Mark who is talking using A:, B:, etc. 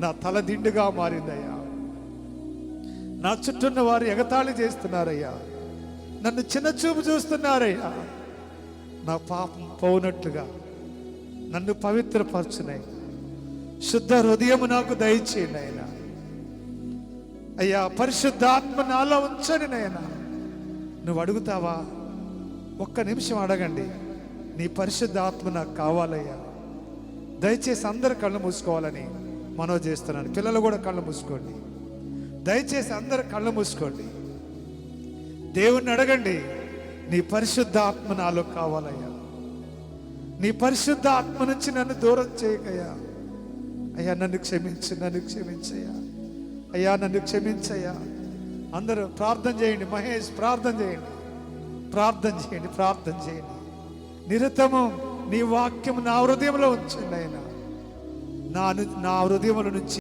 A: నా తల దిండుగా మారిందయ్యా. నా చుట్టూన్న వారు ఎగతాళి చేస్తున్నారయ్యా, నన్ను చిన్న చూపు చూస్తున్నారయ్యా. నా పాపం పోనట్లుగా నన్ను పవిత్రపరచునై శుద్ధ హృదయము నాకు దయచేయండి ఆయన. అయ్యా, పరిశుద్ధాత్మ నాలో ఉంచండి నాయనా. నువ్వు అడుగుతావా? ఒక్క నిమిషం అడగండి. నీ పరిశుద్ధాత్మ నాకు కావాలయ్యా. దయచేసి అందరు కళ్ళు మూసుకోవాలని మనవి చేస్తున్నాను. పిల్లలు కూడా కళ్ళు మూసుకోండి. దయచేసి అందరు కళ్ళు మూసుకోండి. దేవుణ్ణి అడగండి, నీ పరిశుద్ధాత్మ నాలో కావాలయ్యా. నీ పరిశుద్ధాత్మ నుంచి నన్ను దూరం చేయకయ్యా. అయ్యా, నన్ను క్షమించు, నన్ను క్షమించయ్యా. అయ్యా, నన్ను క్షమించయ్యా. అందరూ ప్రార్థన చేయండి. మహేష్, ప్రార్థన చేయండి, ప్రార్థన చేయండి, ప్రార్థన చేయండి. నిరతము నీ వాక్యం నా హృదయంలో ఉంచండి ఆయన. నా హృదయముల నుంచి